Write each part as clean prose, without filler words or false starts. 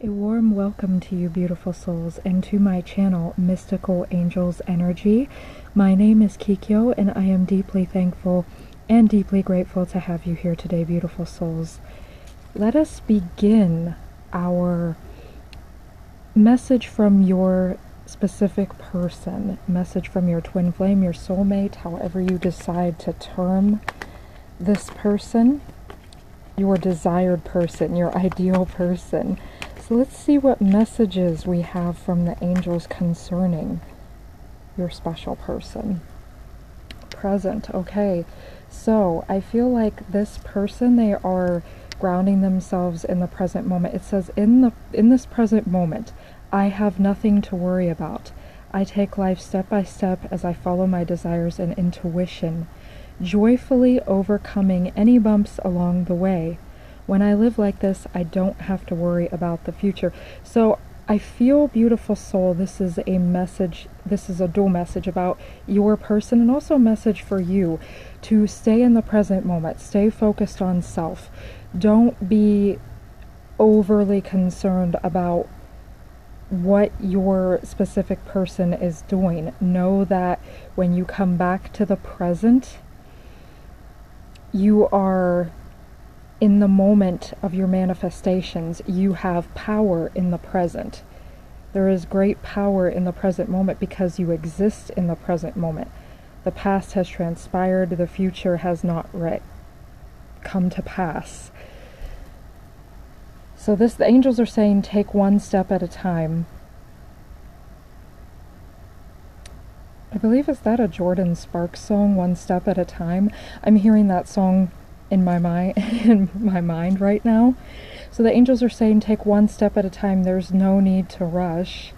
A warm welcome to you, beautiful souls, and to my channel, Mystical Angels Energy. My name is Kikyo, and I am deeply thankful and deeply grateful to have you here today, beautiful souls. Let us begin our message from your specific person, message from your twin flame, your soulmate, however you decide to term this person, your desired person, your ideal person. So let's see what messages we have from the angels concerning your special person. Present, okay. So I feel like this person, they are grounding themselves in the present moment. It says, in this present moment, I have nothing to worry about. I take life step by step as I follow my desires and intuition, joyfully overcoming any bumps along the way. When I live like this, I don't have to worry about the future. So I feel, beautiful soul, this is a message, this is a dual message about your person, and also a message for you to stay in the present moment, stay focused on self. Don't be overly concerned about what your specific person is doing. Know that when you come back to the present, you are in the moment of your manifestations. You have power in the present. There is great power in the present moment because you exist in the present moment. The past has transpired, the future has not yet come to pass. So the angels are saying, take one step at a time. I believe, is that a Jordan Sparks song, One Step at a Time? I'm hearing that song in my mind right now. So the angels are saying, take one step at a time. There's no need to rush.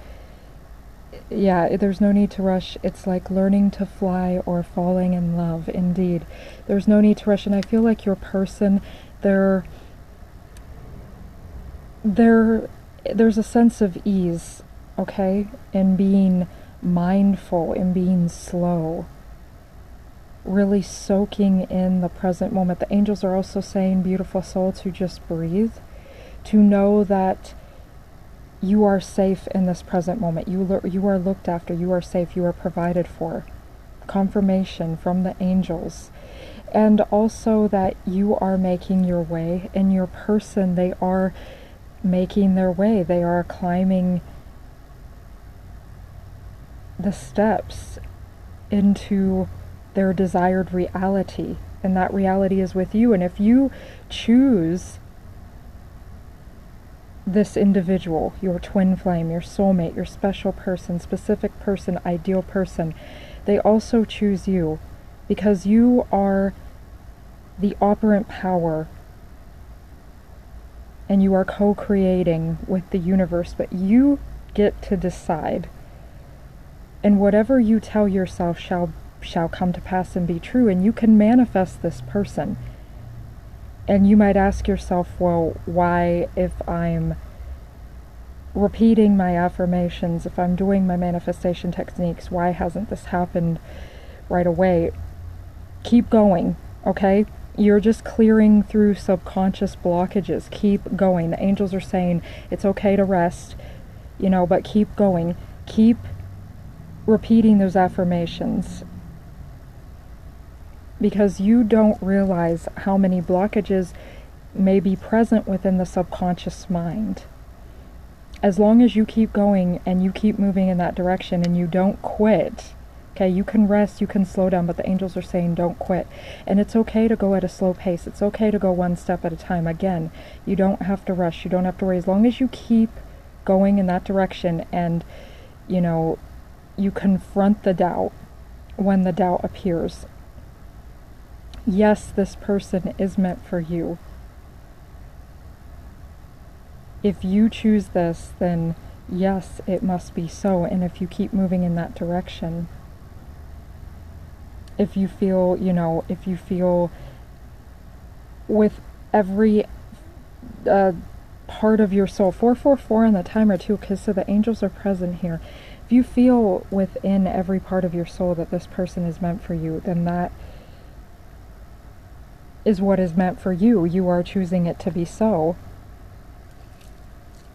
Yeah, there's no need to rush. It's like learning to fly or falling in love. Indeed, there's no need to rush. And I feel like your person, there's a sense of ease, okay, in being mindful, in being slow, really soaking in the present moment. The angels are also saying, beautiful soul, to just breathe, to know that you are safe in this present moment. You are looked after, you are safe, you are provided for. Confirmation from the angels. And also that you are making your way, and your person, they are making their way. They are climbing the steps into their desired reality, and that reality is with you. And if you choose this individual, your twin flame, your soulmate, your special person, specific person, ideal person, they also choose you, because you are the operant power and you are co-creating with the universe, but you get to decide. And whatever you tell yourself shall come to pass and be true, and you can manifest this person. And you might ask yourself, well, why, if I'm repeating my affirmations, if I'm doing my manifestation techniques, why hasn't this happened right away? Keep going, okay? You're just clearing through subconscious blockages. Keep going. The angels are saying it's okay to rest, but keep going. Keep repeating those affirmations, because you don't realize how many blockages may be present within the subconscious mind. As long as you keep going and you keep moving in that direction and you don't quit, okay, you can rest, you can slow down, but the angels are saying don't quit. And it's okay to go at a slow pace. It's okay to go one step at a time. Again, you don't have to rush. You don't have to worry. As long as you keep going in that direction and, you confront the doubt when the doubt appears. Yes, this person is meant for you. If you choose this, then yes, it must be so. And if you keep moving in that direction, if you feel with every part of your soul, 444 on the timer too, because so the angels are present here. If you feel within every part of your soul that this person is meant for you, then that is what is meant for you. You are choosing it to be so.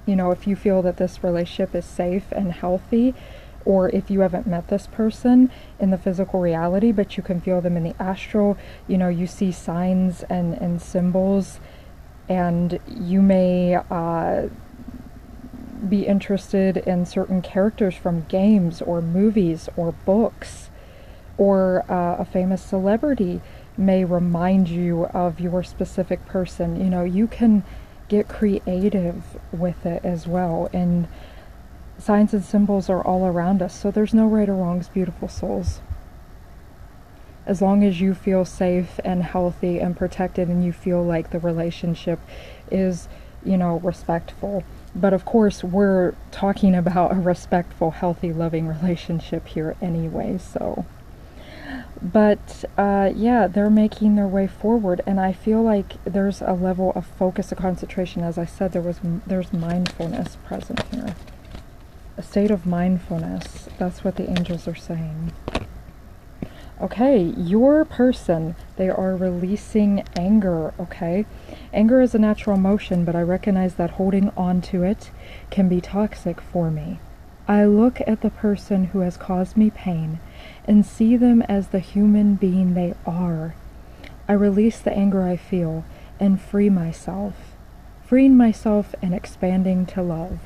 You know, if you feel that this relationship is safe and healthy, or if you haven't met this person in the physical reality, but you can feel them in the astral, you know, you see signs and symbols, and you may be interested in certain characters from games or movies or books, or a famous celebrity may remind you of your specific person. You know, you can get creative with it as well, and signs and symbols are all around us, so there's no right or wrongs, beautiful souls. As long as you feel safe and healthy and protected, and you feel like the relationship is, you know, respectful. But of course, we're talking about a respectful, healthy, loving relationship here anyway, so. But yeah, they're making their way forward, and I feel like there's a level of focus, a concentration. As I said, there's mindfulness present here. A state of mindfulness. That's what the angels are saying. Okay, your person, they are releasing anger, okay? Anger is a natural emotion, but I recognize that holding on to it can be toxic for me. I look at the person who has caused me pain and see them as the human being they are. I release the anger I feel and free myself, freeing myself and expanding to love.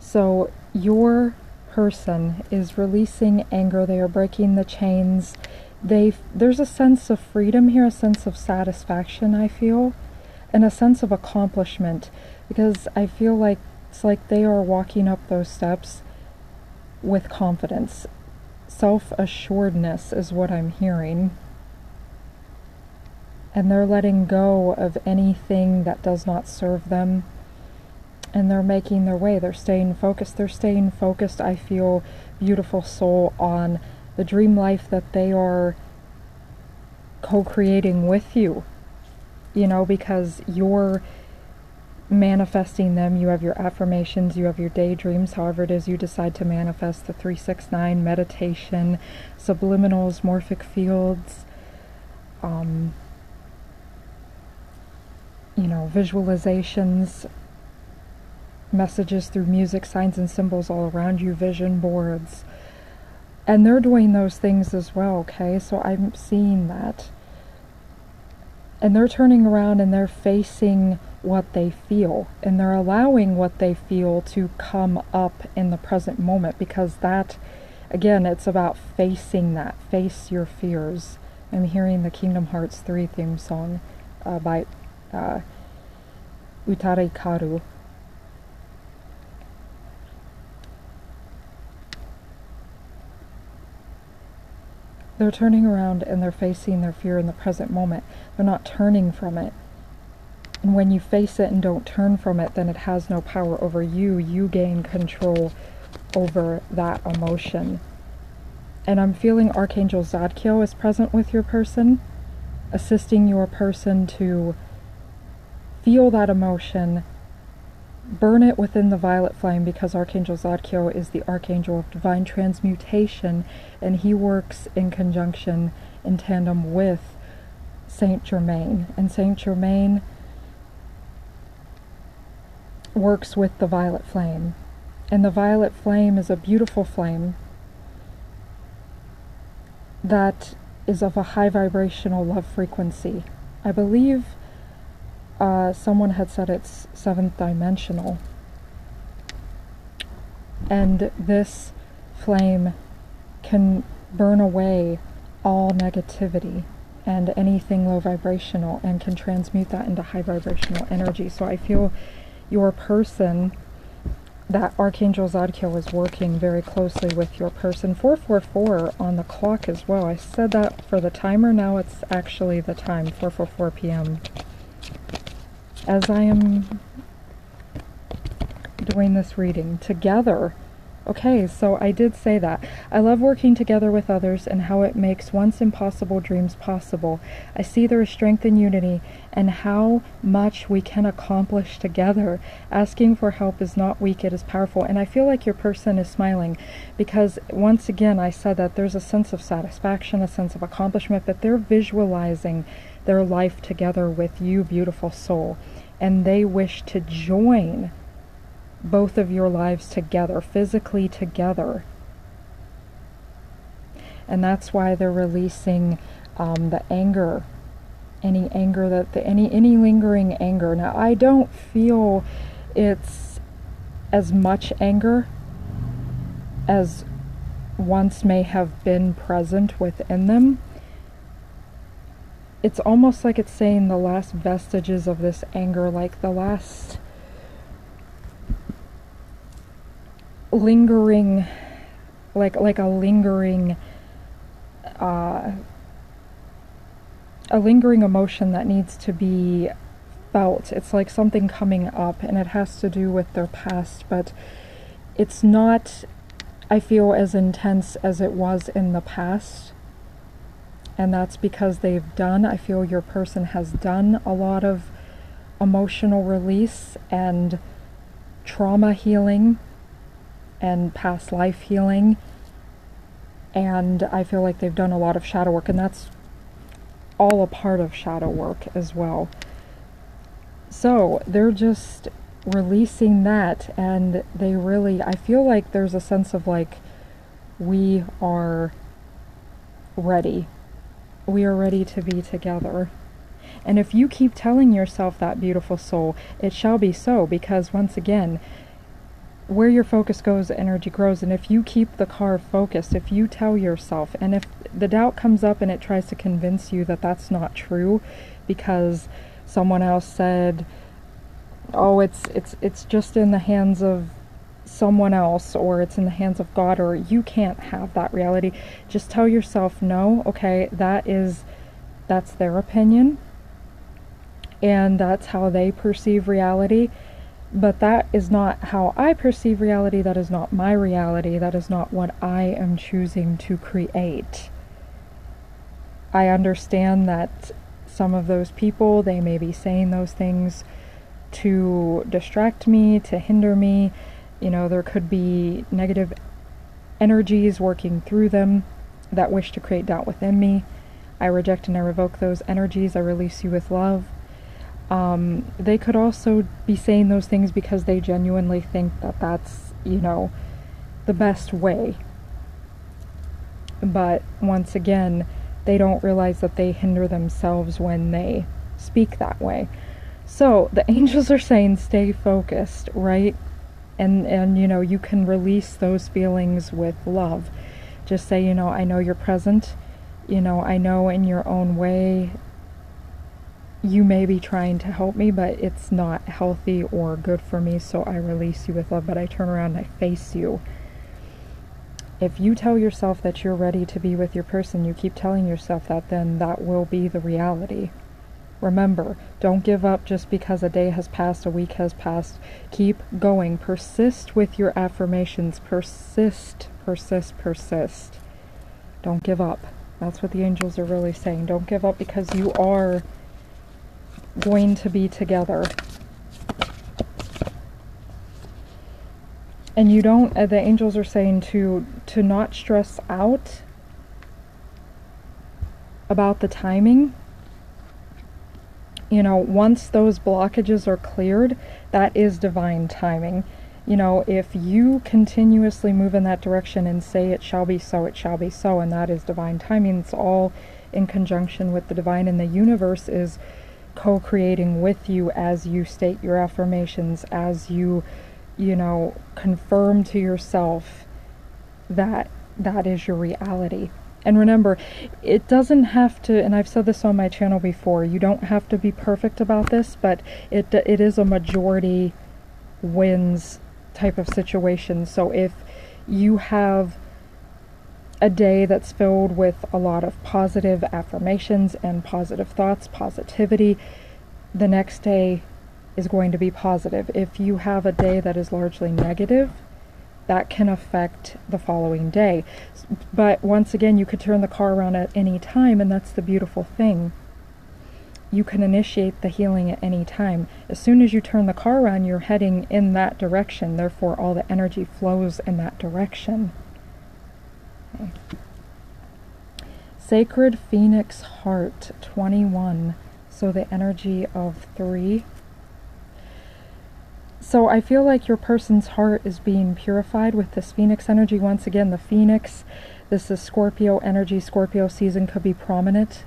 So your person is releasing anger. They are breaking the chains. There's a sense of freedom here, a sense of satisfaction, I feel, and a sense of accomplishment, because I feel like it's like they are walking up those steps with confidence. Self-assuredness is what I'm hearing. And they're letting go of anything that does not serve them. And they're making their way. They're staying focused. They're staying focused, I feel, beautiful soul, on the dream life that they are co-creating with you. You know, because you're manifesting them. You have your affirmations, you have your daydreams, however it is you decide to manifest, the 369 meditation, subliminals, morphic fields, you know, visualizations, messages through music, signs and symbols all around you, vision boards. And they're doing those things as well, okay? So I'm seeing that. And they're turning around and they're facing what they feel, and they're allowing what they feel to come up in the present moment, because that, again, it's about facing that. Face your fears. I'm hearing the Kingdom Hearts 3 theme song by Utare Karu. They're turning around and they're facing their fear in the present moment. They're not turning from it. And when you face it and don't turn from it, then it has no power over you. You gain control over that emotion. And I'm feeling Archangel Zadkiel is present with your person, assisting your person to feel that emotion, burn it within the violet flame, because Archangel Zadkiel is the Archangel of Divine Transmutation, and he works in conjunction, in tandem with Saint Germain. And Saint Germain works with the violet flame. And the violet flame is a beautiful flame that is of a high vibrational love frequency. I believe someone had said it's 7th dimensional. And this flame can burn away all negativity and anything low vibrational, and can transmute that into high vibrational energy. So I feel your person, that Archangel Zadkiel, is working very closely with your person. 444 on the clock as well. I said that for the timer, now it's actually the time, 4:44 p.m. As I am doing this reading together. Okay, so I did say that. I love working together with others and how it makes once impossible dreams possible. I see there is strength in unity and how much we can accomplish together. Asking for help is not weak, it is powerful. And I feel like your person is smiling because, once again, I said that there's a sense of satisfaction, a sense of accomplishment, but they're visualizing their life together with you, beautiful soul. and they wish to join both of your lives together, physically together. And that's why they're releasing the anger, any anger any lingering anger. Now, I don't feel it's as much anger as once may have been present within them. It's almost like it's saying the last vestiges of this anger, like the last lingering, like a lingering emotion that needs to be felt. It's like something coming up, and it has to do with their past, but it's not, I feel, as intense as it was in the past. And that's because I feel your person has done a lot of emotional release and trauma healing and past life healing. And I feel like they've done a lot of shadow work, and that's all a part of shadow work as well. So they're just releasing that, and they really, I feel like there's a sense of like, we are ready. We are ready to be together. And if you keep telling yourself that, beautiful soul, it shall be so, because once again, where your focus goes, energy grows. And if you keep the car focused, if you tell yourself, and if the doubt comes up and it tries to convince you that that's not true because someone else said, oh, it's just in the hands of someone else, or it's in the hands of God, or you can't have that reality, just tell yourself, no, okay, that's their opinion, and that's how they perceive reality. But that is not how I perceive reality. That is not my reality. That is not what I am choosing to create. I understand that some of those people, they may be saying those things to distract me, to hinder me. You know, there could be negative energies working through them that wish to create doubt within me. I reject and I revoke those energies. I release you with love. They could also be saying those things because they genuinely think that that's, you know, the best way. But once again, they don't realize that they hinder themselves when they speak that way. So the angels are saying stay focused, right? And you know, you can release those feelings with love. Just say, you know, I know you're present. You know, I know in your own way you may be trying to help me, but it's not healthy or good for me, so I release you with love, but I turn around and I face you. If you tell yourself that you're ready to be with your person, you keep telling yourself that, then that will be the reality. Remember, don't give up just because a day has passed, a week has passed. Keep going. Persist with your affirmations. Persist, persist, persist. Don't give up. That's what the angels are really saying. Don't give up, because you are going to be together. And you don't, the angels are saying to not stress out about the timing. You know, once those blockages are cleared, that is divine timing. You know, if you continuously move in that direction and say it shall be so, and that is divine timing. It's all in conjunction with the divine, and the universe is co-creating with you as you state your affirmations, as you know, confirm to yourself that that is your reality. And remember, it doesn't have to, and I've said this on my channel before, you don't have to be perfect about this, but it is a majority wins type of situation. So if you have a day that's filled with a lot of positive affirmations and positive thoughts, positivity, the next day is going to be positive. If you have a day that is largely negative, that can affect the following day. But once again, you could turn the car around at any time, and that's the beautiful thing. You can initiate the healing at any time. As soon as you turn the car around, you're heading in that direction. Therefore, all the energy flows in that direction. Okay. Sacred Phoenix Heart 21. So the energy of 3 So I feel like your person's heart is being purified with this Phoenix energy. Once again, the Phoenix, this is Scorpio energy. Scorpio season could be prominent.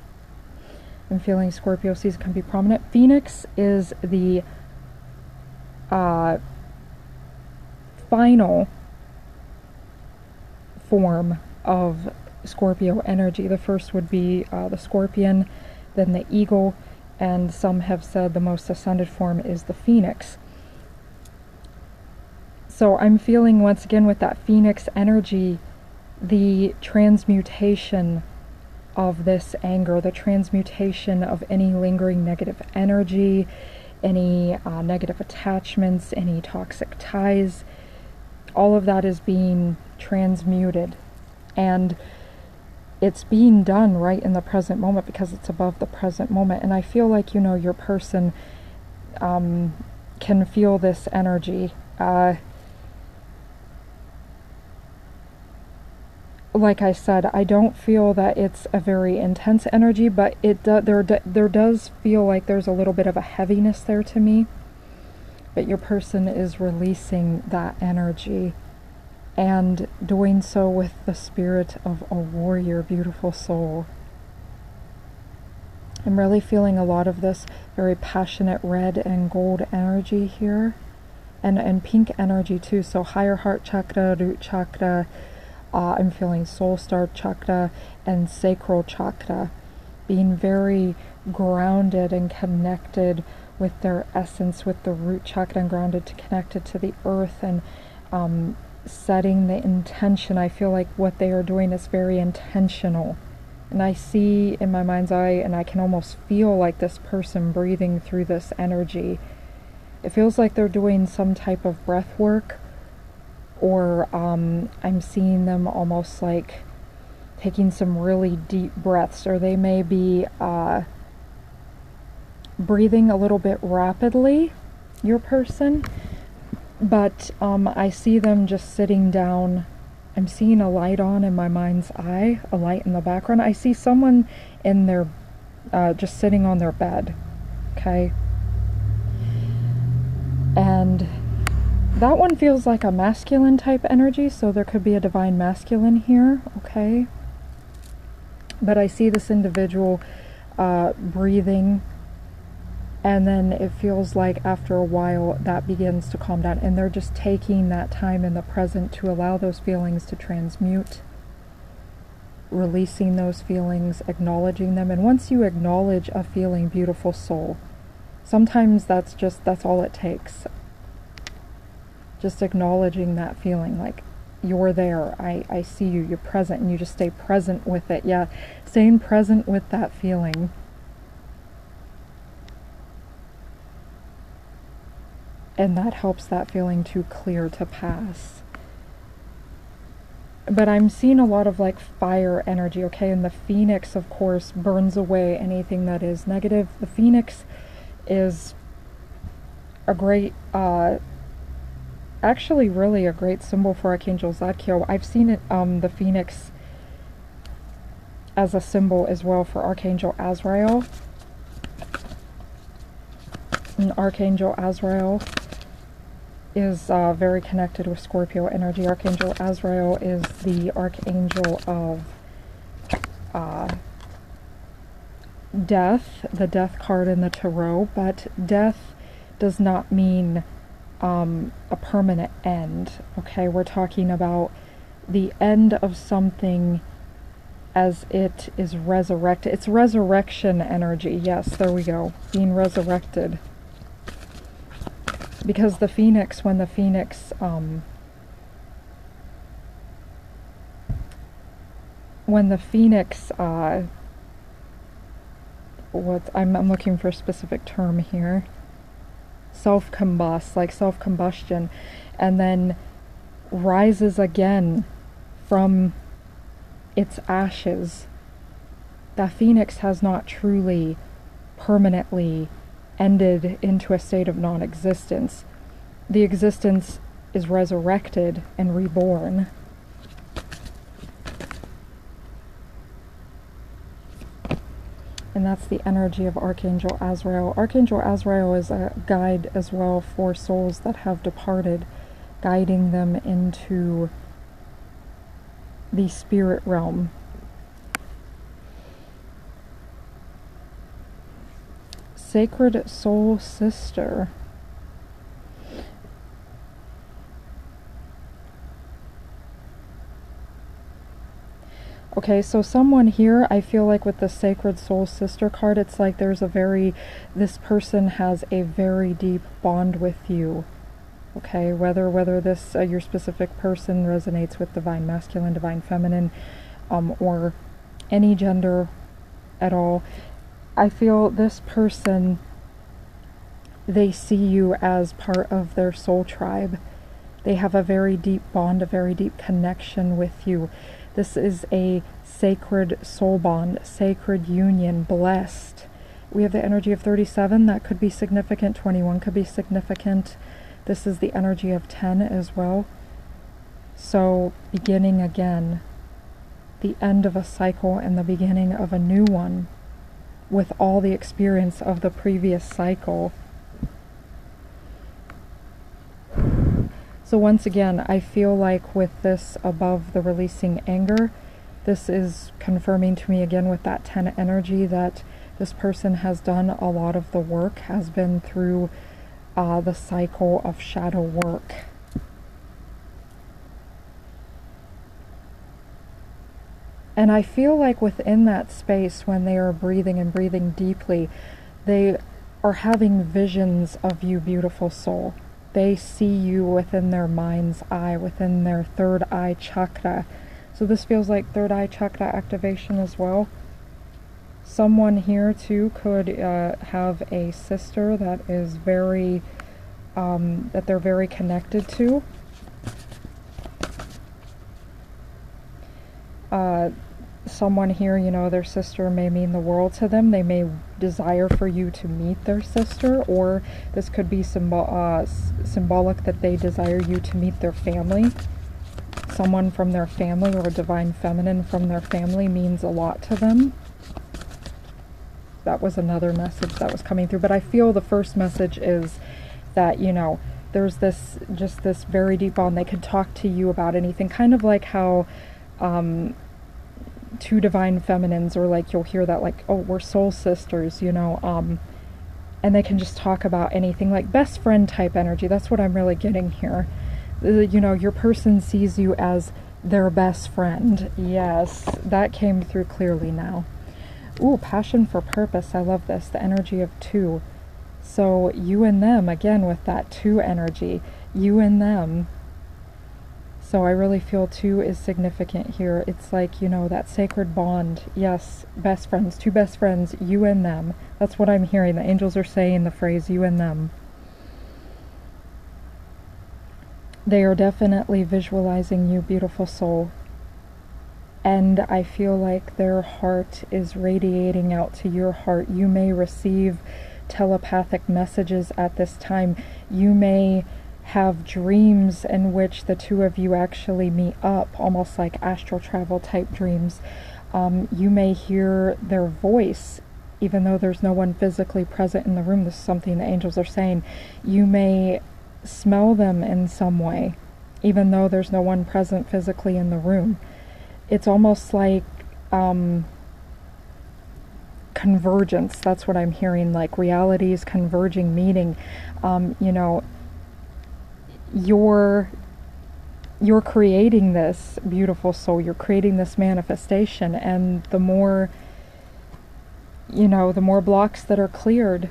I'm feeling Scorpio season can be prominent. Phoenix is the final form of Scorpio energy. The first would be the scorpion, then the eagle, and some have said the most ascended form is the phoenix. So I'm feeling once again with that Phoenix energy, the transmutation of this anger, the transmutation of any lingering negative energy, any negative attachments, any toxic ties. All of that is being transmuted, and it's being done right in the present moment because it's above the present moment. And I feel like, you know, your person can feel this energy. Like I said, I don't feel that it's a very intense energy, but there does feel like there's a little bit of a heaviness there to me. But your person is releasing that energy and doing so with the spirit of a warrior, beautiful soul. I'm really feeling a lot of this very passionate red and gold energy here, and pink energy too. So higher heart chakra, root chakra, I'm feeling soul star chakra and sacral chakra being very grounded and connected with their essence, with the root chakra, and grounded to connected to the earth, and setting the intention. I feel like what they are doing is very intentional, and I see in my mind's eye, and I can almost feel like this person breathing through this energy. It feels like they're doing some type of breath work, or I'm seeing them almost like taking some really deep breaths, or they may be breathing a little bit rapidly, your person, but I see them just sitting down. I'm seeing a light on in my mind's eye, a light in the background. I see someone in their just sitting on their bed, okay? And that one feels like a masculine type energy, so there could be a divine masculine here, okay? But I see this individual breathing, and then it feels like after a while that begins to calm down, and they're just taking that time in the present to allow those feelings to transmute, releasing those feelings, acknowledging them. And once you acknowledge a feeling, beautiful soul, sometimes that's all it takes. Just acknowledging that feeling, like you're there, I see you, you're present, and you just stay present with it. Yeah, staying present with that feeling. And that helps that feeling to clear, to pass. But I'm seeing a lot of like fire energy, okay? And the phoenix, of course, burns away anything that is negative. The phoenix is a great, actually really a great symbol for Archangel Zadkiel. I've seen it, the phoenix as a symbol as well for Archangel Azrael. And Archangel Azrael is very connected with Scorpio energy. Archangel Azrael is the archangel of death, the death card in the tarot, but death does not mean a permanent end, okay? We're talking about the end of something as it is resurrected. It's resurrection energy. Yes, there we go. Being resurrected. Because the phoenix, when the phoenix, I'm looking for a specific term here. Self-combust, like self-combustion, and then rises again from its ashes. The phoenix has not truly permanently ended into a state of non-existence. The existence is resurrected and reborn. And and that's the energy of Archangel Azrael. Archangel Azrael is a guide as well for souls that have departed, guiding them into the spirit realm. Sacred Soul Sister. Okay, so someone here, I feel like with the Sacred Soul Sister card, it's like this person has a very deep bond with you. Okay, whether this, your specific person resonates with divine masculine, divine feminine, or any gender at all, I feel this person, they see you as part of their soul tribe. They have a very deep bond, a very deep connection with you. This is a sacred soul bond, sacred union, blessed. We have the energy of 37, that could be significant. 21 could be significant. This is the energy of 10 as well. So, beginning again, the end of a cycle and the beginning of a new one, with all the experience of the previous cycle. So once again, I feel like with this above the releasing anger, this is confirming to me again with that 10 energy that this person has done a lot of the work, has been through the cycle of shadow work. And I feel like within that space, when they are breathing and breathing deeply, they are having visions of you, beautiful soul. They see you within their mind's eye, within their third eye chakra. So this feels like third eye chakra activation as well. Someone here too could have a sister that is very, that they're very connected to. Someone here, you know, their sister may mean the world to them. They may desire for you to meet their sister, or this could be symbolic that they desire you to meet their family. Someone from their family, or a divine feminine from their family, means a lot to them. That was another message that was coming through, but I feel the first message is that, you know, there's this, just this very deep bond. They could talk to you about anything, kind of like how two divine feminines, or like you'll hear that, like, oh, we're soul sisters, you know, and they can just talk about anything, like best friend type energy. That's what I'm really getting here. You know, your person sees you as their best friend. Yes, that came through clearly now. Ooh, passion for purpose. I love this. The energy of 2. So you and them, again with that 2 energy, you and them. So I really feel 2 is significant here. It's like, you know, that sacred bond. Yes, best friends, 2 best friends, you and them. That's what I'm hearing. The angels are saying the phrase, you and them. They are definitely visualizing you, beautiful soul. And I feel like their heart is radiating out to your heart. You may receive telepathic messages at this time. You may have dreams in which the 2 of you actually meet up, almost like astral travel type dreams. You may hear their voice, even though there's no one physically present in the room. This is something the angels are saying. You may smell them in some way, even though there's no one present physically in the room. It's almost like convergence. That's what I'm hearing, like realities converging, meeting. You know, you're creating this, beautiful soul. You're creating this manifestation, and the more, you know, the more blocks that are cleared,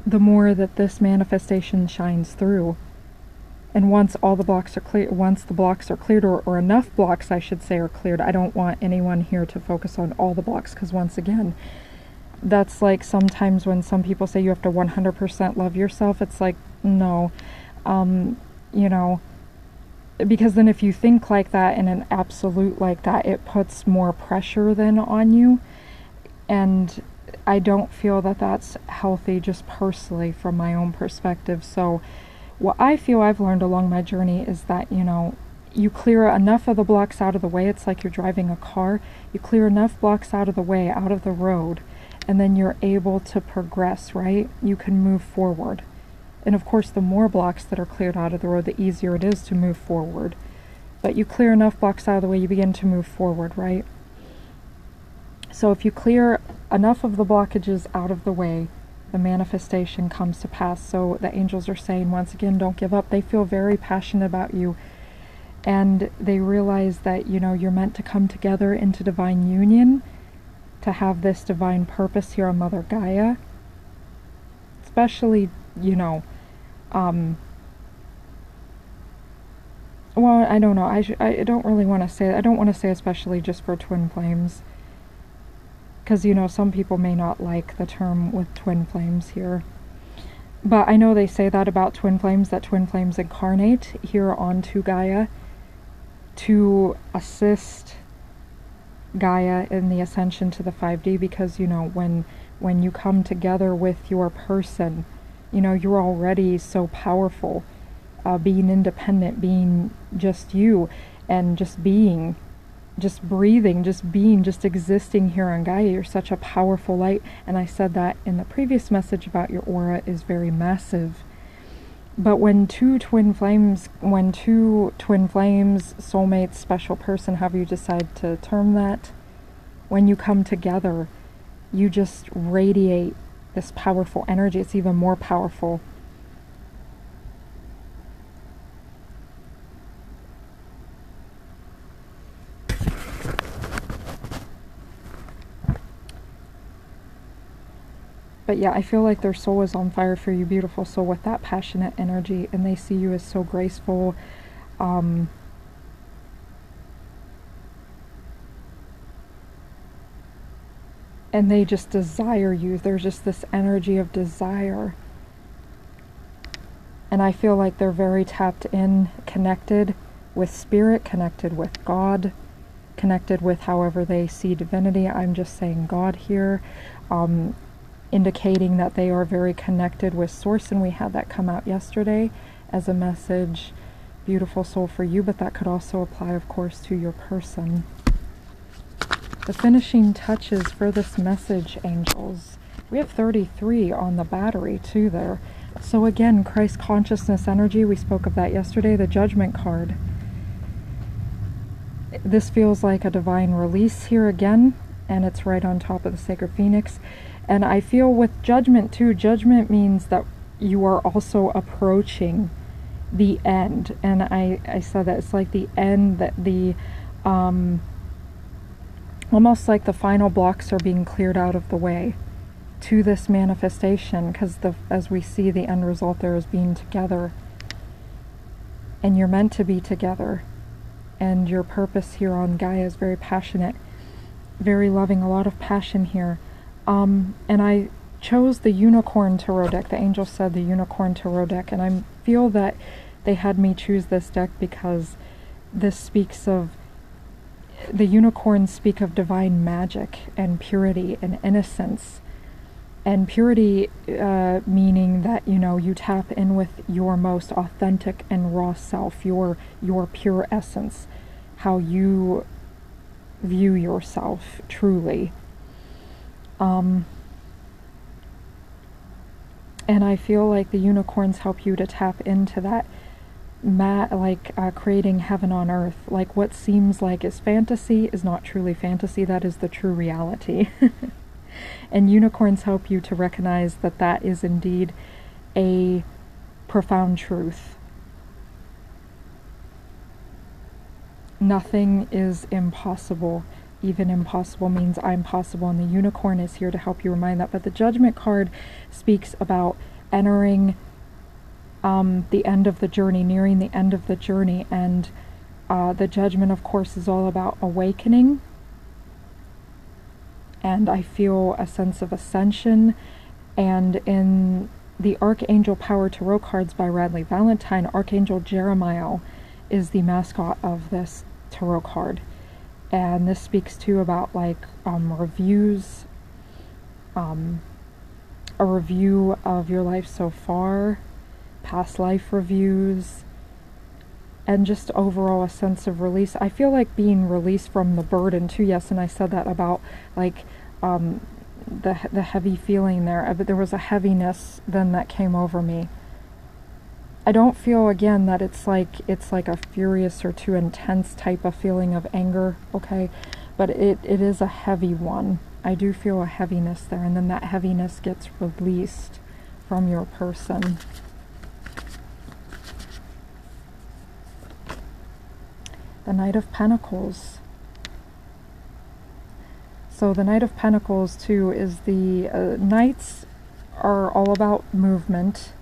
the more that this manifestation shines through. And once all the blocks are clear, once the blocks are cleared, or enough blocks, I should say, are cleared. I don't want anyone here to focus on all the blocks, because once again, that's like sometimes when some people say you have to 100% love yourself. It's like, no, you know, because then if you think like that in an absolute like that, it puts more pressure then on you. And I don't feel that that's healthy, just personally from my own perspective. So what I feel I've learned along my journey is that, you know, you clear enough of the blocks out of the way. It's like you're driving a car. You clear enough blocks out of the way, out of the road, and then you're able to progress, right? You can move forward. And of course, the more blocks that are cleared out of the road, the easier it is to move forward. But you clear enough blocks out of the way, you begin to move forward, right? So if you clear enough of the blockages out of the way, the manifestation comes to pass. So the angels are saying, once again, don't give up. They feel very passionate about you. And they realize that, you know, you're meant to come together into divine union, to have this divine purpose here on Mother Gaia. Especially, you know, well, I don't know. I don't really want to say, I don't want to say especially just for twin flames. Because, you know, some people may not like the term with twin flames here. But I know they say that about twin flames, that twin flames incarnate here onto Gaia to assist Gaia in the ascension to the 5D, because, you know, when you come together with your person, you know, you're already so powerful, being independent, being just you, and just being, just breathing, just being, just existing here on Gaia. You're such a powerful light. And I said that in the previous message about your aura is very massive. But when two twin flames, soulmates, special person, however you decide to term that, when you come together, you just radiate this powerful energy. It's even more powerful. But yeah, I feel like their soul is on fire for you, beautiful soul, with that passionate energy, and they see you as so graceful. And they just desire you. There's just this energy of desire. And I feel like they're very tapped in, connected with spirit, connected with God, connected with however they see divinity. I'm just saying God here. Indicating that they are very connected with Source, and we had that come out yesterday as a message, beautiful soul, for you, but that could also apply, of course, to your person. The finishing touches for this message, angels. We have 33 on the battery, too, there. So again, Christ consciousness energy, we spoke of that yesterday, the Judgment card. This feels like a divine release here again, and it's right on top of the Sacred Phoenix. And I feel with Judgment too, Judgment means that you are also approaching the end. And I said that it's like the end, that the, almost like the final blocks are being cleared out of the way to this manifestation, because as we see, the end result there is being together. And you're meant to be together. And your purpose here on Gaia is very passionate, very loving, a lot of passion here. And I chose the Unicorn Tarot deck. The angel said the Unicorn Tarot deck, and I feel that they had me choose this deck because this speaks of, the unicorns speak of divine magic and purity and innocence. And purity meaning that, you know, you tap in with your most authentic and raw self, your pure essence, how you view yourself truly. And I feel like the unicorns help you to tap into that, creating heaven on earth. Like what seems like is fantasy is not truly fantasy, that is the true reality. And unicorns help you to recognize that that is indeed a profound truth. Nothing is impossible. Even impossible means I'm possible, and the unicorn is here to help you remind that. But the Judgment card speaks about entering the end of the journey, nearing the end of the journey, and the Judgment, of course, is all about awakening. And I feel a sense of ascension. And in the Archangel Power Tarot cards by Radley Valentine, Archangel Jeremiah is the mascot of this tarot card. And this speaks too about like reviews, a review of your life so far, past life reviews, and just overall a sense of release. I feel like being released from the burden too. Yes, and I said that about like the heavy feeling there, but there was a heaviness then that came over me. I don't feel, again, that it's like a furious or too intense type of feeling of anger, okay? But it is a heavy one. I do feel a heaviness there, and then that heaviness gets released from your person. The Knight of Pentacles. So the Knight of Pentacles too is the Knights are all about movement.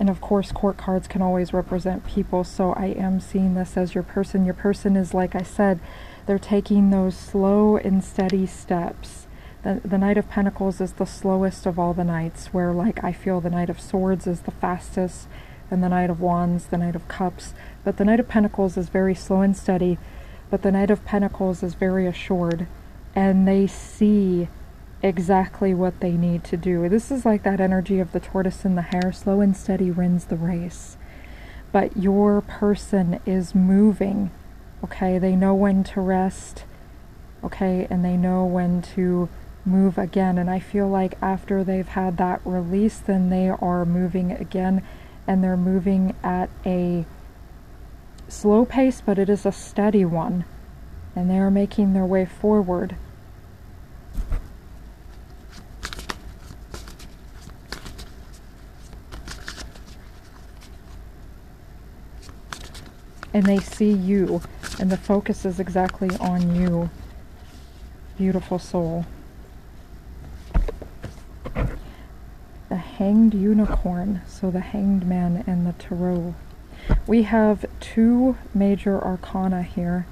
And of course, court cards can always represent people, so I am seeing this as your person. Your person is, like I said, they're taking those slow and steady steps. The Knight of Pentacles is the slowest of all the Knights, where like I feel the Knight of Swords is the fastest, and the Knight of Wands, the Knight of Cups. But the Knight of Pentacles is very slow and steady, but the Knight of Pentacles is very assured, and they see exactly what they need to do. This is like that energy of the tortoise and the hare. Slow and steady wins the race. But your person is moving, okay? They know when to rest, okay? And they know when to move again. And I feel like after they've had that release, then they are moving again, and they're moving at a slow pace, but it is a steady one, and they are making their way forward. And they see you, and the focus is exactly on you, beautiful soul. The Hanged Unicorn, so the Hanged Man and the Tarot. We have two major arcana here.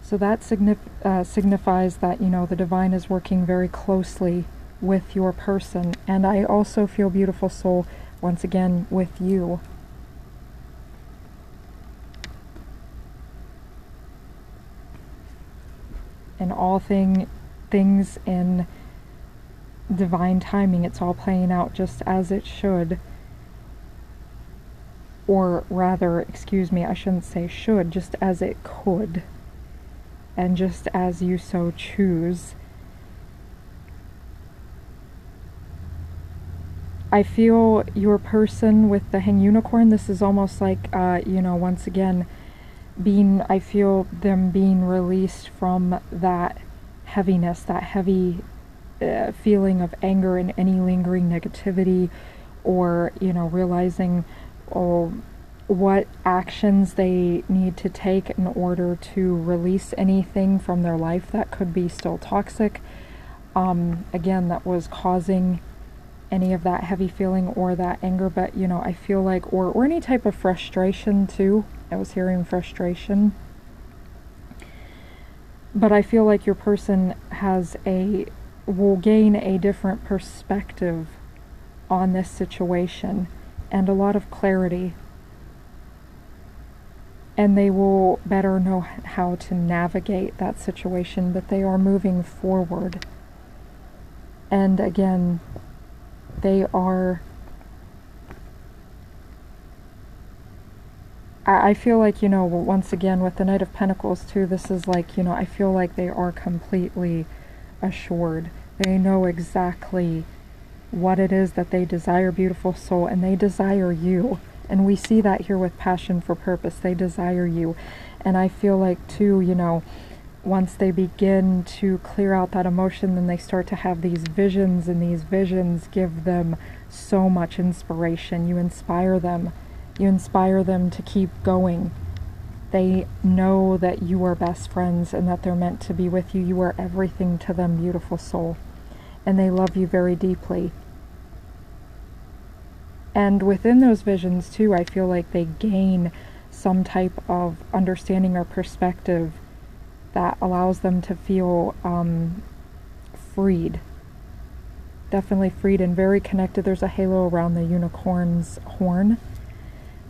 So that signifies that, you know, the divine is working very closely with your person. And I also feel, beautiful soul, once again, with you. And all things in divine timing, it's all playing out just as it should. Or rather, excuse me, I shouldn't say should, just as it could. And just as you so choose. I feel your person with the Hanged Unicorn, this is almost like, you know, once again, I feel them being released from that heaviness, that heavy feeling of anger and any lingering negativity, or, you know, realizing what actions they need to take in order to release anything from their life that could be still toxic, again, that was causing any of that heavy feeling or that anger. But, you know, I feel like, or any type of frustration too. I was hearing frustration. But I feel like your person will gain a different perspective on this situation and a lot of clarity. And they will better know how to navigate that situation, but they are moving forward. And again, they are, I feel like, you know, once again, with the Knight of Pentacles too, this is like, you know, I feel like they are completely assured. They know exactly what it is that they desire, beautiful soul, and they desire you. And we see that here with passion for purpose. They desire you. And I feel like too, you know, once they begin to clear out that emotion, then they start to have these visions, and these visions give them so much inspiration. You inspire them. You inspire them to keep going. They know that you are best friends and that they're meant to be with you. You are everything to them, beautiful soul. And they love you very deeply. And within those visions too, I feel like they gain some type of understanding or perspective that allows them to feel freed. Definitely freed and very connected. There's a halo around the unicorn's horn.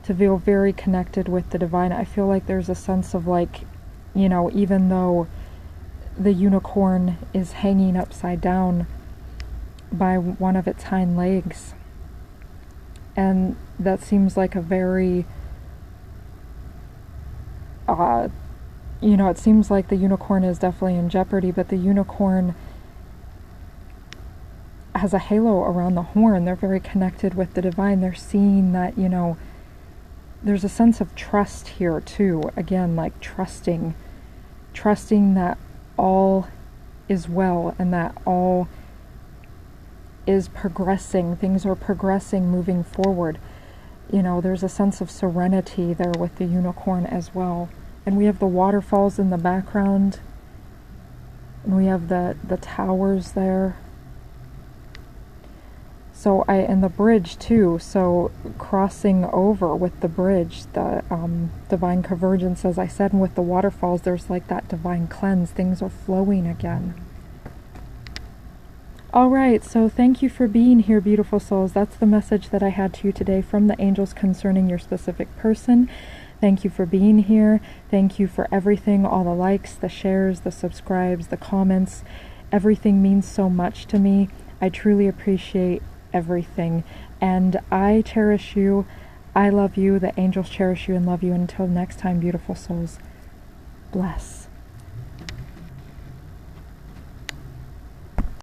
To feel very connected with the divine. I feel like there's a sense of like, you know, even though the unicorn is hanging upside down by one of its hind legs, and that seems like a very you know, it seems like the unicorn is definitely in jeopardy, but the unicorn has a halo around the horn. They're very connected with the divine. They're seeing that, you know, there's a sense of trust here too. Again, like trusting that all is well and that all is progressing. Things are progressing, moving forward. You know, there's a sense of serenity there with the unicorn as well. And we have the waterfalls in the background. And we have the towers there. So and the bridge too. So crossing over with the bridge, the divine convergence, as I said, and with the waterfalls, there's like that divine cleanse. Things are flowing again. All right, so thank you for being here, beautiful souls. That's the message that I had to you today from the angels concerning your specific person. Thank you for being here. Thank you for everything, all the likes, the shares, the subscribes, the comments. Everything means so much to me. I truly appreciate everything. And I cherish you. I love you. The angels cherish you and love you. Until next time, beautiful souls. Bless.